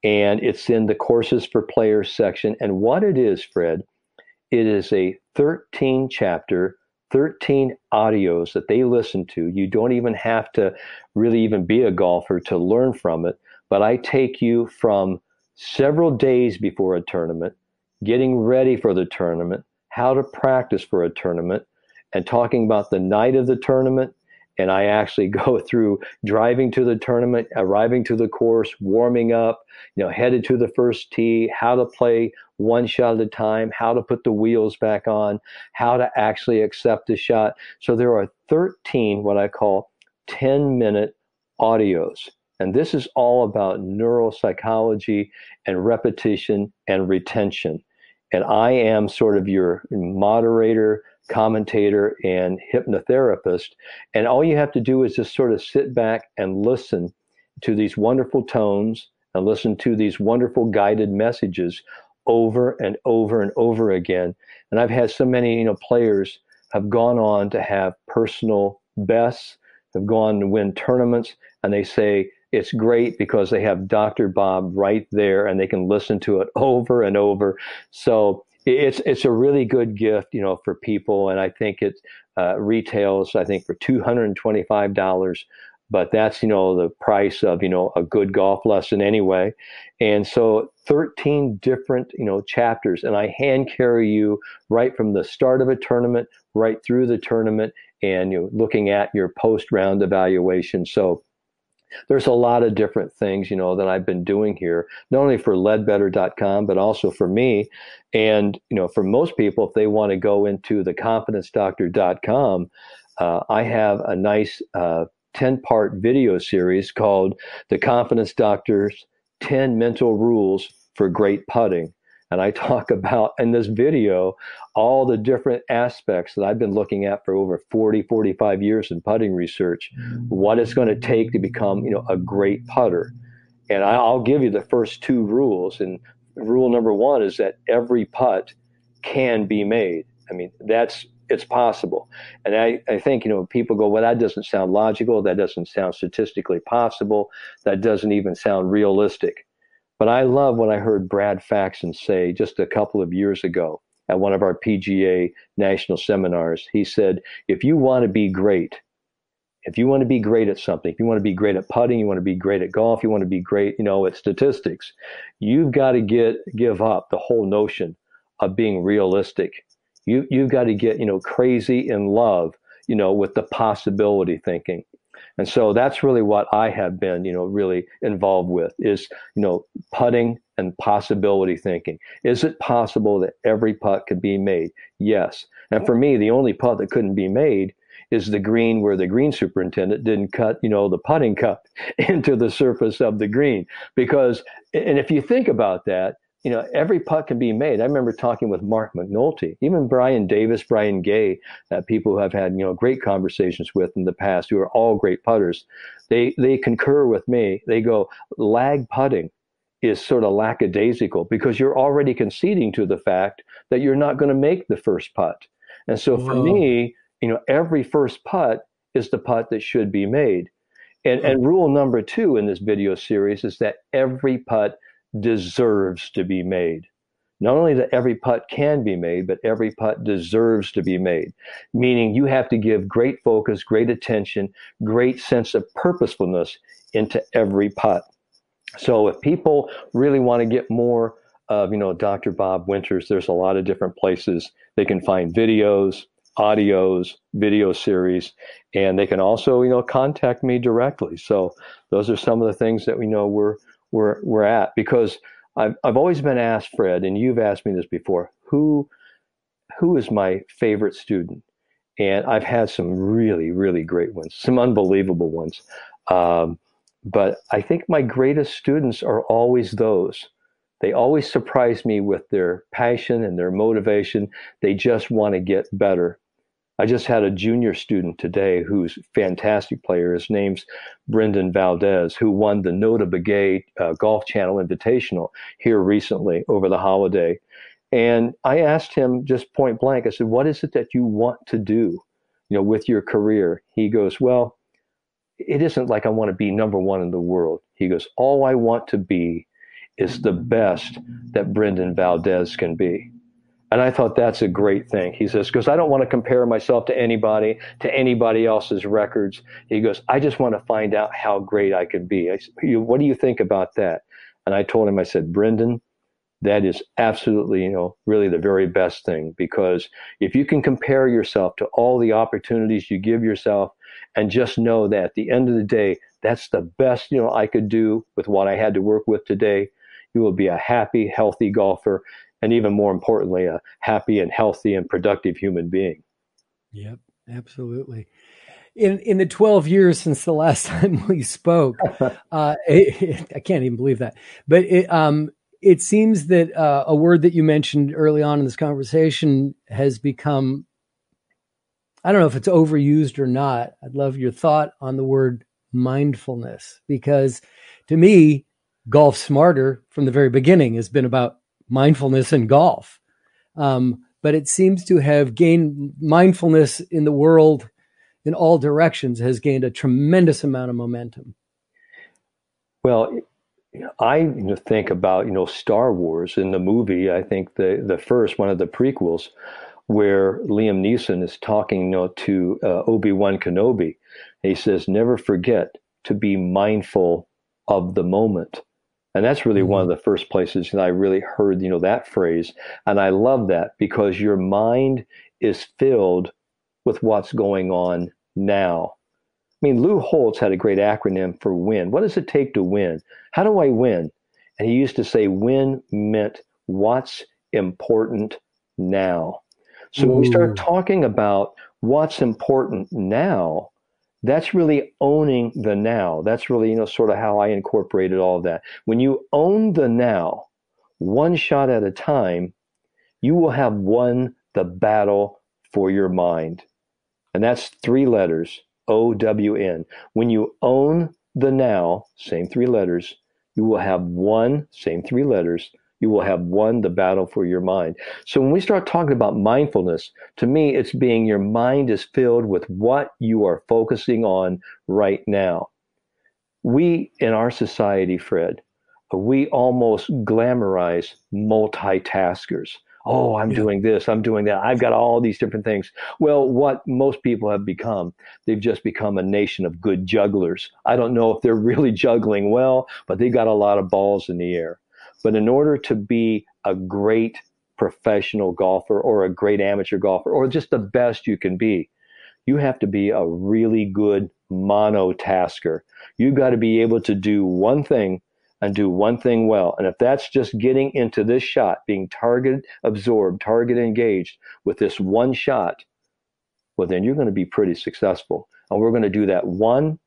And it's in the courses for players section. And what it is, Fred, it is a 13 chapter, 13 audios that they listen to. You don't even have to really even be a golfer to learn from it. But I take you from several days before a tournament, getting ready for the tournament, how to practice for a tournament, and talking about the night of the tournament. And I actually go through driving to the tournament, arriving to the course, warming up, headed to the first tee, how to play one shot at a time, how to put the wheels back on, how to actually accept the shot. So there are 13 what I call 10-minute audios. And this is all about neuropsychology and repetition and retention. And I am sort of your moderator, commentator, and hypnotherapist. And all you have to do is just sort of sit back and listen to these wonderful tones and listen to these wonderful guided messages over and over and over again. And I've had so many, players have gone on to have personal bests, have gone to win tournaments, and they say it's great because they have Dr. Bob right there and they can listen to it over and over. So it's a really good gift, for people. And I think it retails, I think, for $225. But that's, the price of, a good golf lesson anyway. And so 13 different, chapters. And I hand carry you right from the start of a tournament, right through the tournament, and looking at your post-round evaluation. So there's a lot of different things, that I've been doing here, not only for leadbetter.com, but also for me. And, for most people, if they want to go into theconfidencedoctor.com, I have a nice 10-part video series called The Confidence Doctor's 10 Mental Rules for Great Putting. And I talk about in this video all the different aspects that I've been looking at for over 40, 45 years in putting research, what it's going to take to become, a great putter. And I'll give you the first two rules. And rule number one is that every putt can be made. It's possible. And I think, people go, well, that doesn't sound logical. That doesn't sound statistically possible. That doesn't even sound realistic. But I love what I heard Brad Faxon say just a couple of years ago at one of our PGA national seminars. He said, if you want to be great at something, if you want to be great at putting, you want to be great at golf, you want to be great, at statistics, you've got to give up the whole notion of being realistic. You've got to get, crazy in love, with the possibility thinking. And so that's really what I have been, really involved with is, putting and possibility thinking. Is it possible that every putt could be made? Yes. And for me, the only putt that couldn't be made is the green where the green superintendent didn't cut, the putting cup into the surface of the green. Because, and if you think about that, every putt can be made. I remember talking with Mark McNulty, even Brian Davis, Brian Gay, people who I've had, great conversations with in the past, who are all great putters. They concur with me. They go, lag putting is sort of lackadaisical because you're already conceding to the fact that you're not going to make the first putt. And so for me, every first putt is the putt that should be made. And rule number 2 in this video series is that every putt deserves to be made. Not only that every putt can be made, but every putt deserves to be made. Meaning you have to give great focus, great attention, great sense of purposefulness into every putt. So if people really want to get more of, Dr. Bob Winters, there's a lot of different places they can find videos, audios, video series, and they can also, contact me directly. So those are some of the things that we know we're at, because I've always been asked, Fred, and you've asked me this before, who is my favorite student? And I've had some really, really great ones, some unbelievable ones. But I think my greatest students are always those. They always surprise me with their passion and their motivation. They just want to get better. I just had a junior student today who's a fantastic player. His name's Brendan Valdez, who won the Nota Begay Golf Channel Invitational here recently over the holiday. And I asked him just point blank, I said, what is it that you want to do, with your career? He goes, well, it isn't like I want to be number one in the world. He goes, all I want to be is the best that Brendan Valdez can be. And I thought that's a great thing. He says, because I don't want to compare myself to anybody else's records. He goes, I just want to find out how great I can be. I said, what do you think about that? And I told him, I said, Brendan, that is absolutely, really the very best thing, because if you can compare yourself to all the opportunities you give yourself and just know that at the end of the day, that's the best, I could do with what I had to work with today, you will be a happy, healthy golfer, and even more importantly, a happy and healthy and productive human being. Yep, absolutely. In the 12 years since the last time we spoke, I can't even believe that, but it seems that a word that you mentioned early on in this conversation has become, I don't know if it's overused or not. I'd love your thought on the word mindfulness, because to me, Golf Smarter from the very beginning has been about mindfulness in golf. But it seems to have gained mindfulness in the world in all directions, has gained a tremendous amount of momentum. Well, I think about, Star Wars in the movie. I think the first one of the prequels where Liam Neeson is talking, to Obi-Wan Kenobi. He says, never forget to be mindful of the moment. And that's really one of the first places that I really heard, that phrase. And I love that, because your mind is filled with what's going on now. I mean, Lou Holtz had a great acronym for WIN. What does it take to win? How do I win? And he used to say win meant what's important now. So when we start talking about what's important now, that's really owning the now. That's really, sort of how I incorporated all of that. When you own the now, one shot at a time, you will have won the battle for your mind. And that's 3 letters, OWN. When you own the now, same 3 letters, you will have won, same 3 letters, you will have won the battle for your mind. So when we start talking about mindfulness, to me, it's being your mind is filled with what you are focusing on right now. We, in our society, Fred, we almost glamorize multitaskers. Oh, I'm doing this, I'm doing that. I've got all these different things. Well, what most people have become, they've just become a nation of good jugglers. I don't know if they're really juggling well, but they've got a lot of balls in the air. But in order to be a great professional golfer or a great amateur golfer or just the best you can be, you have to be a really good monotasker. You've got to be able to do one thing and do one thing well. And if that's just getting into this shot, being target absorbed, target engaged with this one shot, well, then you're going to be pretty successful. And we're going to do that one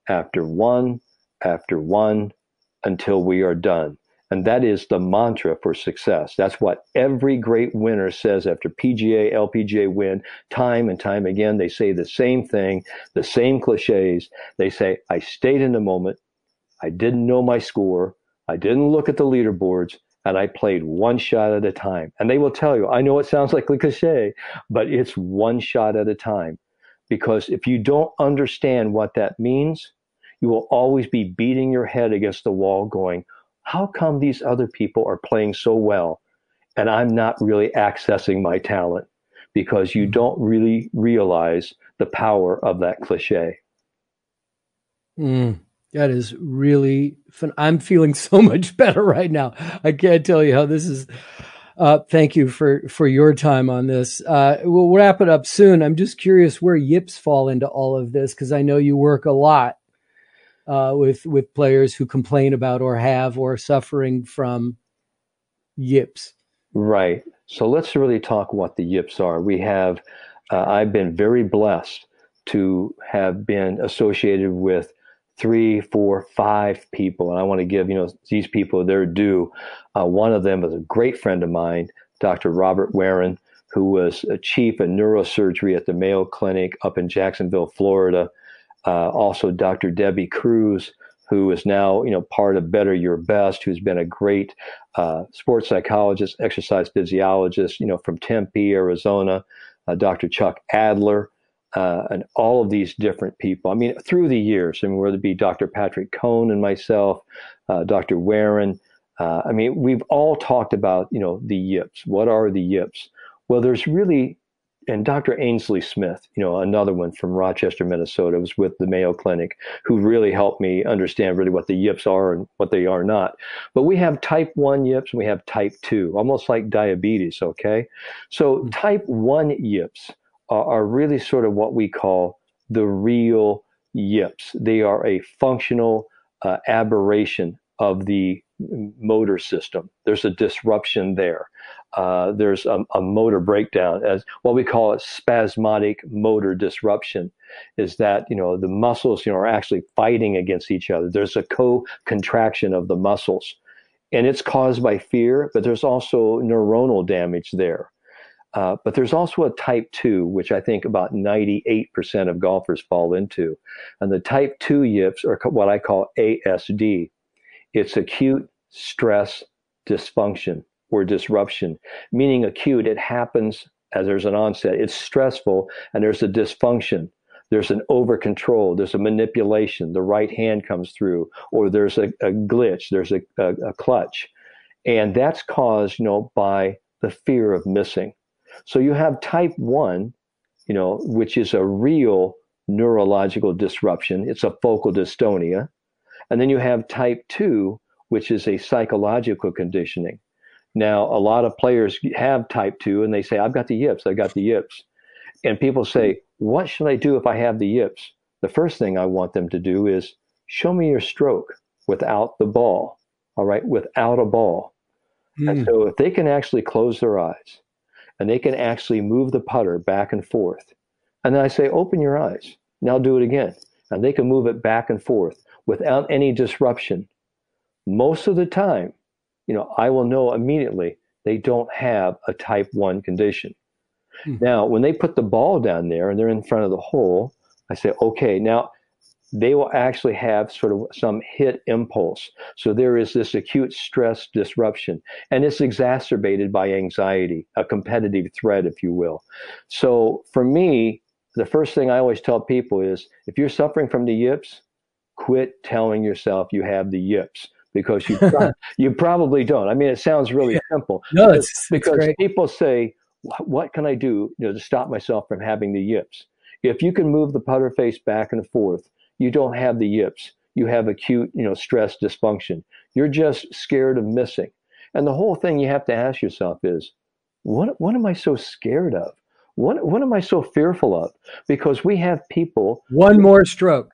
after one after one until we are done. And that is the mantra for success. That's what every great winner says after PGA, LPGA win, time and time again. They say the same thing, the same cliches. They say, I stayed in the moment. I didn't know my score. I didn't look at the leaderboards, and I played one shot at a time. And they will tell you, I know it sounds like a cliche, but it's one shot at a time. Because if you don't understand what that means, you will always be beating your head against the wall going, how come these other people are playing so well and I'm not really accessing my talent? Because you don't really realize the power of that cliche. That is really fun. I'm feeling so much better right now. I can't tell you how this is. Thank you for your time on this. We'll wrap it up soon. I'm just curious where Yips fall into all of this, because I know you work a lot with players who complain about or have or suffering from yips. Right. So let's really talk what the yips are. We have, I've been very blessed to have been associated with 3, 4, 5 people. And I want to give, these people their due. One of them is a great friend of mine, Dr. Robert Warren, who was a chief in neurosurgery at the Mayo Clinic up in Jacksonville, Florida. Also, Dr. Debbie Cruz, who is now, part of Better Your Best, who's been a great sports psychologist, exercise physiologist, from Tempe, Arizona. Dr. Chuck Adler, and all of these different people. I mean, through the years, whether it be Dr. Patrick Cohn and myself, Dr. Warren, we've all talked about, the yips. What are the yips? Well, there's really, and Dr. Ainsley Smith, another one from Rochester, Minnesota, was with the Mayo Clinic, who really helped me understand really what the yips are and what they are not. But we have type 1 yips and we have type 2, almost like diabetes, okay? So type 1 yips are really sort of what we call the real yips. They are a functional aberration of the motor system. There's a disruption there. There's a motor breakdown, as what we call it, spasmodic motor disruption, is that, the muscles, are actually fighting against each other. There's a co-contraction of the muscles, and it's caused by fear, but there's also neuronal damage there. But there's also a type 2, which I think about 98% of golfers fall into. And the type 2 yips are what I call ASD. It's acute stress dysfunction or disruption, meaning acute. It happens as there's an onset. It's stressful and there's a dysfunction. There's an over control. There's a manipulation. The right hand comes through, or there's a glitch. There's a clutch. And that's caused, by the fear of missing. So you have type 1, which is a real neurological disruption. It's a focal dystonia. And then you have type 2, which is a psychological conditioning. Now, a lot of players have type 2 and they say, I've got the yips. And people say, what should I do if I have the yips? The first thing I want them to do is show me your stroke without the ball. All right, without a ball. And so if they can actually close their eyes and they can actually move the putter back and forth, and then I say, open your eyes. Now do it again. And they can move it back and forth without any disruption. Most of the time, I will know immediately they don't have a type 1 condition. Now, when they put the ball down there and they're in front of the hole, I say, okay, now they will actually have sort of some hit impulse. So there is this acute stress disruption, and it's exacerbated by anxiety, a competitive threat, if you will. So for me, the first thing I always tell people is, if you're suffering from the yips, quit telling yourself you have the yips, because you probably don't. I mean, it sounds really simple. No, because great. People say, what can I do, to stop myself from having the yips? If you can move the putter face back and forth, you don't have the yips. You have acute, stress dysfunction. You're just scared of missing. And the whole thing you have to ask yourself is, what am I so scared of? What am I so fearful of? Because we have people. One more stroke.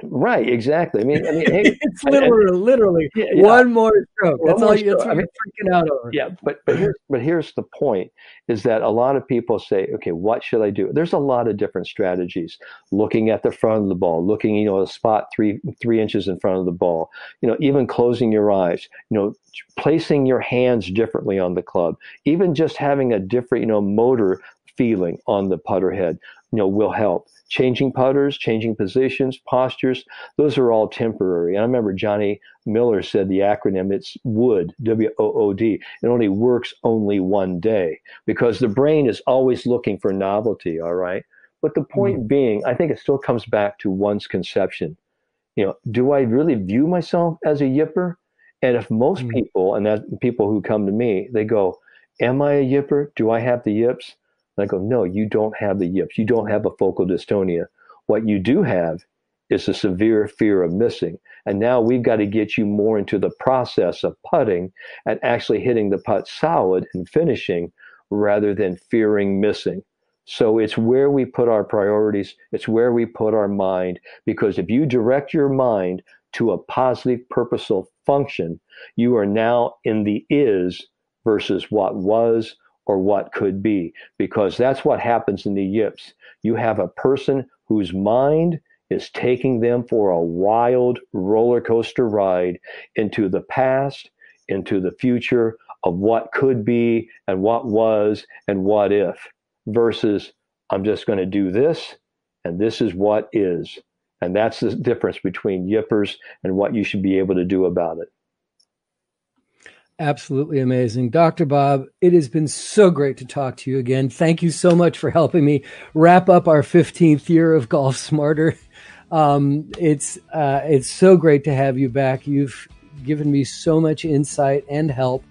Right, exactly. Hey, It's literally yeah, one more stroke. one That's all. more That's story. what you're freaking out over. Yeah, but here's the point: is that a lot of people say, okay, what should I do? There's a lot of different strategies. Looking at the front of the ball, looking, a spot three inches in front of the ball. Even closing your eyes. Placing your hands differently on the club. Even just having a different, motor feeling on the putter head, will help. Changing putters, changing positions, postures, those are all temporary. And I remember Johnny Miller said the acronym, it's WOOD, WOOD. It only works only one day because the brain is always looking for novelty, all right? But the point being, I think it still comes back to one's conception. Do I really view myself as a yipper? And if most people, and that people who come to me, they go, am I a yipper? Do I have the yips? And I go, no, you don't have the yips. You don't have a focal dystonia. What you do have is a severe fear of missing. And now we've got to get you more into the process of putting and actually hitting the putt solid and finishing rather than fearing missing. So it's where we put our priorities. It's where we put our mind, because if you direct your mind to a positive, purposeful function, you are now in the is versus what was or what could be, because that's what happens in the yips. You have a person whose mind is taking them for a wild roller coaster ride into the past, into the future of what could be and what was and what if, versus I'm just going to do this and this is what is. And that's the difference between yippers and what you should be able to do about it. Absolutely amazing. Dr. Bob, it has been so great to talk to you again. Thank you so much for helping me wrap up our 15th year of Golf Smarter. It's so great to have you back. You've given me so much insight and help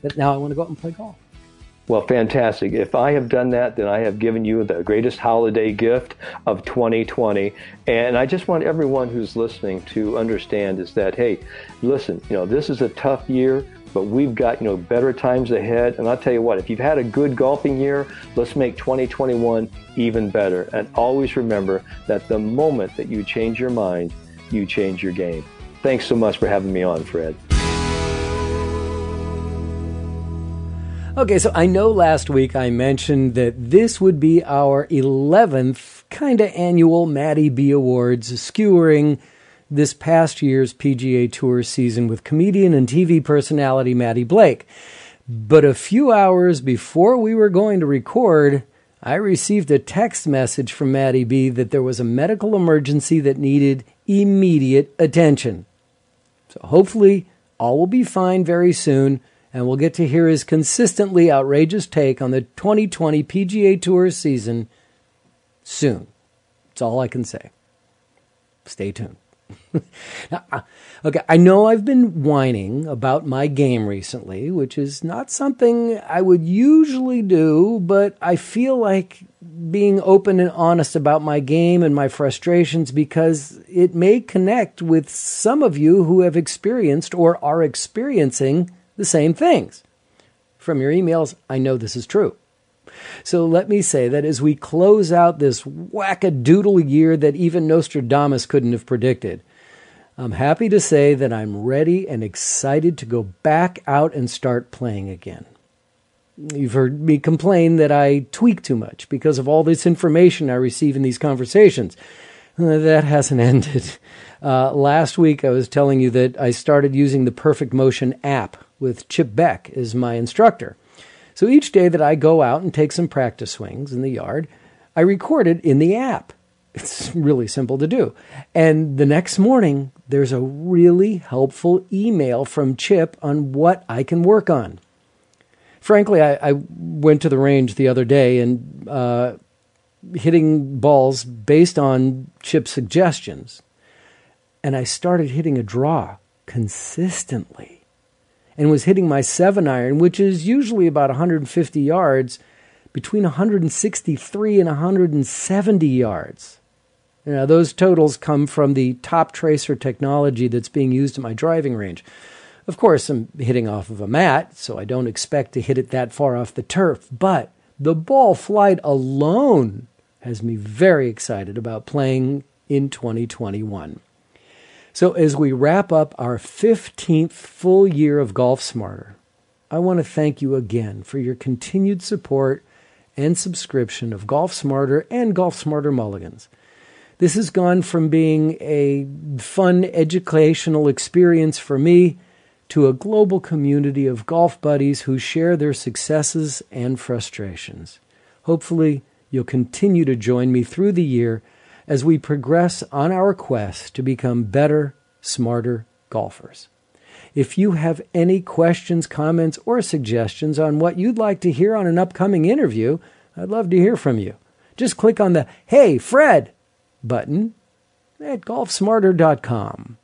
that now I want to go out and play golf. Well, fantastic. If I have done that, then I have given you the greatest holiday gift of 2020. And I just want everyone who's listening to understand is that, hey, listen, this is a tough year, but we've got, better times ahead. And I'll tell you what, if you've had a good golfing year, let's make 2021 even better. And always remember that the moment that you change your mind, you change your game. Thanks so much for having me on, Fred. Okay, so I know last week I mentioned that this would be our 11th kind of annual Matty B Awards, skewering this past year's PGA Tour season with comedian and TV personality Matty Blake. But a few hours before we were going to record, I received a text message from Matty B that there was a medical emergency that needed immediate attention. So hopefully all will be fine very soon, and we'll get to hear his consistently outrageous take on the 2020 PGA Tour season soon. That's all I can say. Stay tuned. Okay, I know I've been whining about my game recently, which is not something I would usually do, but I feel like being open and honest about my game and my frustrations because it may connect with some of you who have experienced or are experiencing the same things. From your emails, I know this is true. So let me say that as we close out this wackadoodle year that even Nostradamus couldn't have predicted, I'm happy to say that I'm ready and excited to go back out and start playing again. You've heard me complain that I tweak too much because of all this information I receive in these conversations. That hasn't ended. Last week I was telling you that I started using the Perfect Motion app with Chip Beck as my instructor. So each day that I go out and take some practice swings in the yard, I record it in the app. It's really simple to do. And the next morning, there's a really helpful email from Chip on what I can work on. Frankly, I went to the range the other day and hitting balls based on Chip's suggestions. And I started hitting a draw consistently and was hitting my 7-iron, which is usually about 150 yards, between 163 and 170 yards. Now, those totals come from the top tracer technology that's being used at my driving range. Of course, I'm hitting off of a mat, so I don't expect to hit it that far off the turf, but the ball flight alone has me very excited about playing in 2021. So as we wrap up our 15th full year of Golf Smarter, I want to thank you again for your continued support and subscription of Golf Smarter and Golf Smarter Mulligans. This has gone from being a fun educational experience for me to a global community of golf buddies who share their successes and frustrations. Hopefully, you'll continue to join me through the year as we progress on our quest to become better, smarter golfers. If you have any questions, comments, or suggestions on what you'd like to hear on an upcoming interview, I'd love to hear from you. Just click on the Hey, Fred button at golfsmarter.com.